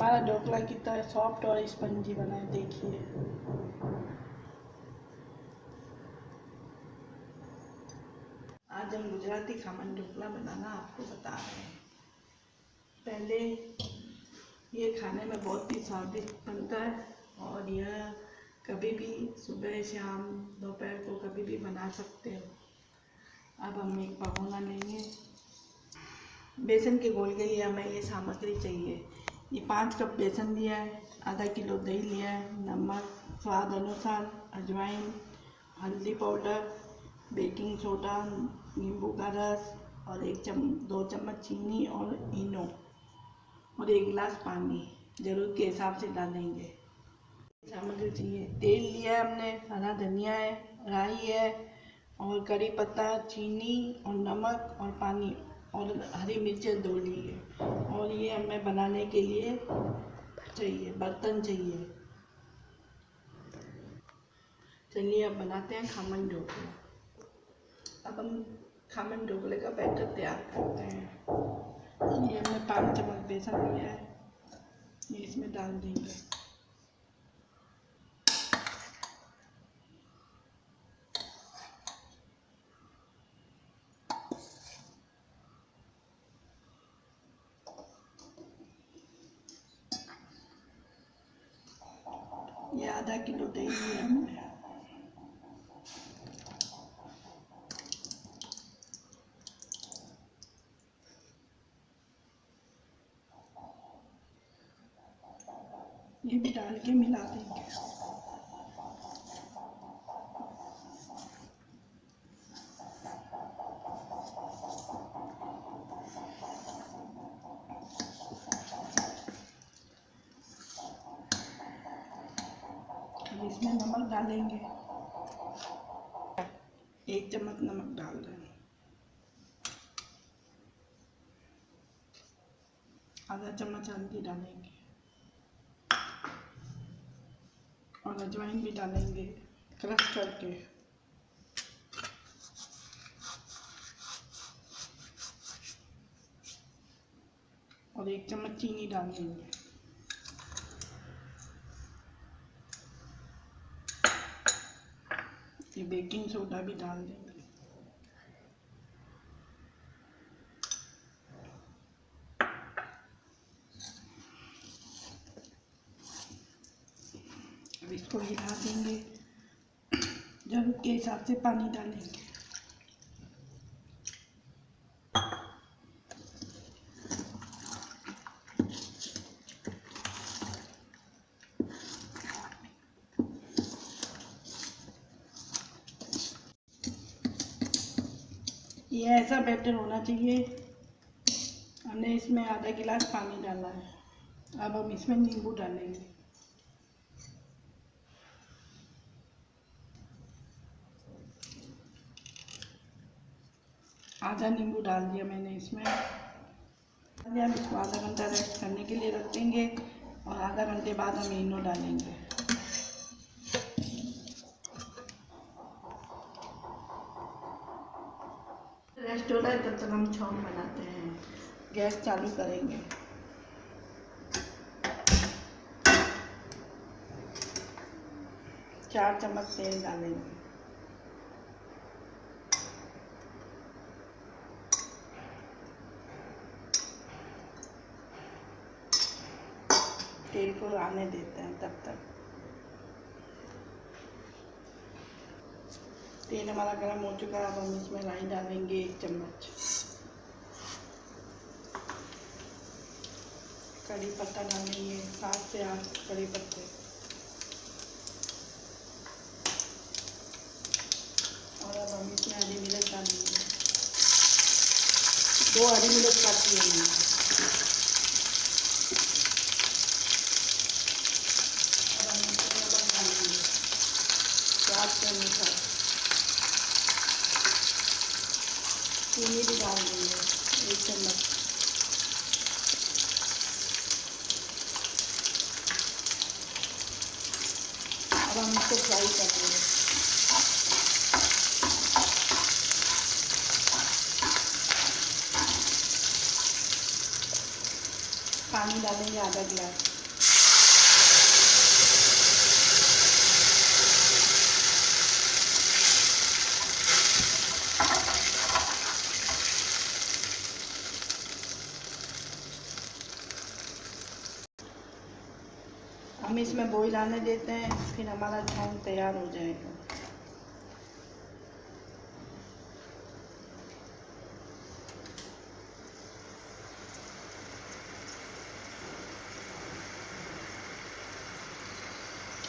हमारा ढोकला कितना सॉफ्ट और स्पंजी बना है, देखिए। आज हम गुजराती खामन ढोकला बनाना आपको बता रहे हैं। पहले ये खाने में बहुत ही स्वादिष्ट बनता है और यह कभी भी सुबह शाम दोपहर को कभी भी बना सकते हो। अब हम एक भगोना लेंगे। बेसन के घोल के लिए हमें ये सामग्री चाहिए। ये 5 कप बेसन लिया है, आधा किलो दही लिया है, नमक स्वाद अनुसार, अजवाइन, हल्दी पाउडर, बेकिंग सोडा, नींबू का रस और 2 चम्मच चीनी और इनो और 1 गिलास पानी ज़रूरत के हिसाब से डालेंगे। सामग्री चाहिए। तेल लिया है हमने, हरा धनिया है, राई है और करी पत्ता, चीनी और नमक और पानी और हरी मिर्चें 2 ली है। और ये हमें बनाने के लिए चाहिए, बर्तन चाहिए। चलिए अब बनाते हैं खामन ढोकला। अब हम खामन ढोकले का बैटर तैयार करते हैं। ये हमने 5 चम्मच बेसन लिया है, ये इसमें डाल देंगे। ये आधा किलो दही लिया हमने। ये भी डाल के मिला देंगे। अब इसमें नमक डालेंगे। 1 चम्मच नमक डाल रहे हैं। आधा चम्मच हल्दी डालेंगे और अजवाइन भी डालेंगे क्रश करके। और 1 चम्मच चीनी डाल देंगे। ये बेकिंग सोडा भी डाल देंगे। अब इसको हिला देंगे। जरूरत के हिसाब से पानी डालेंगे। ये ऐसा बैटर होना चाहिए। हमने इसमें आधा गिलास पानी डाला है। अब हम इसमें नींबू डालेंगे। आधा नींबू डाल दिया मैंने इसमें। हम इसको आधा घंटा रेस्ट करने के लिए रख देंगे और आधा घंटे बाद हम इनो डालेंगे। रेस्ट हो रहा है, तब तक हम छौंक बनाते हैं। गैस चालू करेंगे। चार चम्मच तेल डालेंगे। तेल को आने देते हैं तब तक। तेल हमारा गर्म हो चुका है। अब हम इसमें राई डालेंगे 1 चम्मच। कड़ी पत्ता डालेंगे 7 से 8 कड़ी पत्ते। और अब हम इसमें हरी मिर्च डालेंगे। 2 हरी मिर्च काटी है मैंने। और हम इसमें नमक डालेंगे स्वाद के अनुसार। चीनी भी डाल देंगे 1 चम्मच। अब हम इसको फ्राई कर देंगे। पानी डाल डालेंगे आधा गिलास। हम इसमें बॉईल आने देते हैं, फिर हमारा छौंक तैयार हो जाएगा।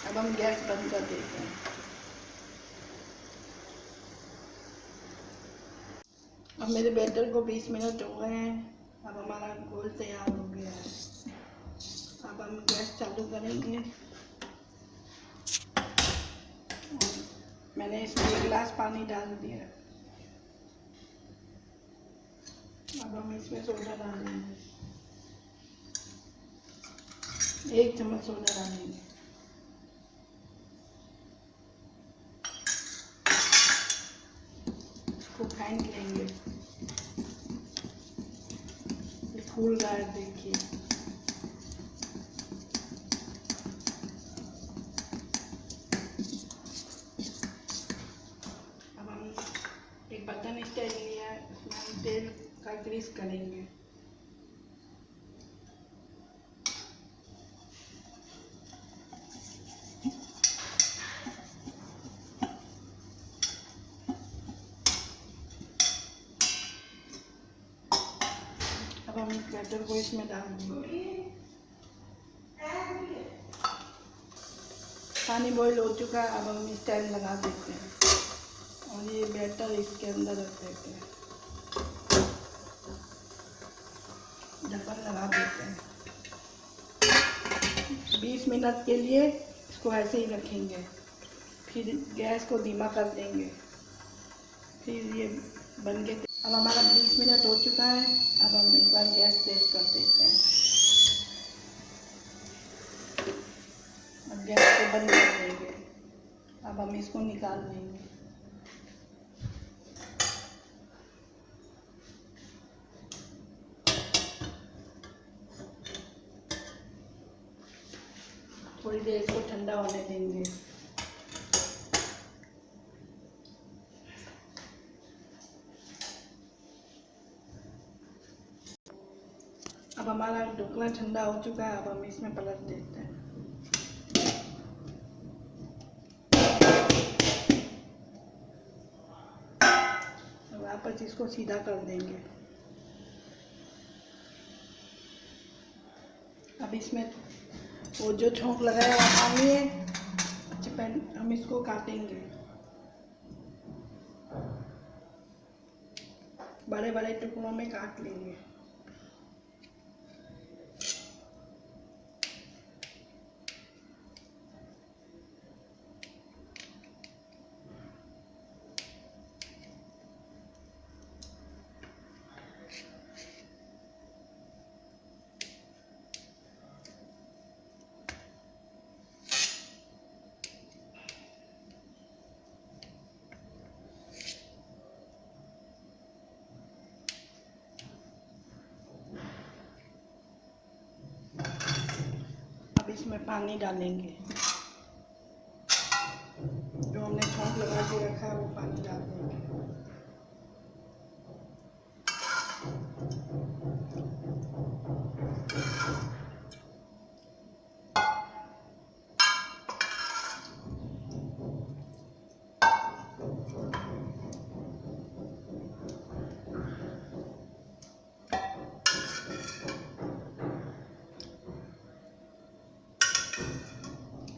अब हम गैस बंद कर देते हैं। अब मेरे बैटर को 20 मिनट हो गए हैं। अब हमारा घोल तैयार हो गया है। अब हम गैस चालू करेंगे। मैंने इसमें 1 गिलास पानी डाल दिया है। अब हम इसमें सोडा डालेंगे, 1 चम्मच सोडा डालेंगे। इसको फेंट लेंगे। ये फूल रहा है, देखिए। अब हम एक बर्तन स्टाइल लिया है, उसमें हम तेल का ग्रीस करेंगे। अब हम बैटर को इसमें डाल देंगे। पानी बॉईल हो चुका है। अब हम स्टाइल लगा देते हैं और ये बैटर इसके अंदर रख देते हैं। ढक्कन लगा देते हैं। 20 मिनट के लिए इसको ऐसे ही रखेंगे, फिर गैस को धीमा कर देंगे, फिर ये बन के। अब हमारा 20 मिनट हो चुका है। अब हम एक बार गैस तेज कर देते हैं। अब गैस को बंद कर देंगे। अब हम इसको निकाल लेंगे। थोड़ी देर इसको ठंडा होने देंगे। अब हमारा ढोकला ठंडा हो चुका है। अब हम इसमें पलट देते हैं। वापस इसको सीधा कर देंगे। अब इसमें वो जो छौंक लगाया है पानी है, हम इसको काटेंगे। बड़े बड़े टुकड़ों में काट लेंगे। अब इसमें पानी डालेंगे। जो हमने छौंक लगा के रखा है वो पानी डाल देंगे।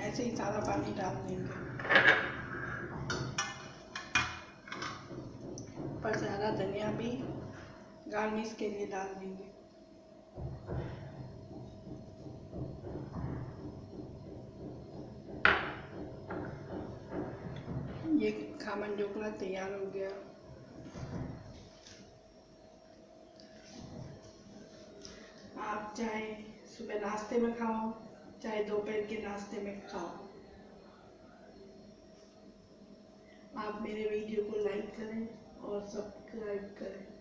ऐसे ही सारा पानी डाल देंगे। ऊपर से हरा धनिया भी गार्निश के लिए डाल देंगे। ये खामन ढोकला तैयार हो गया। आप चाहे सुबह नाश्ते में खाओ, चाहे दोपहर के नाश्ते में खाओ। आप मेरे वीडियो को लाइक करें और सब्सक्राइब करें।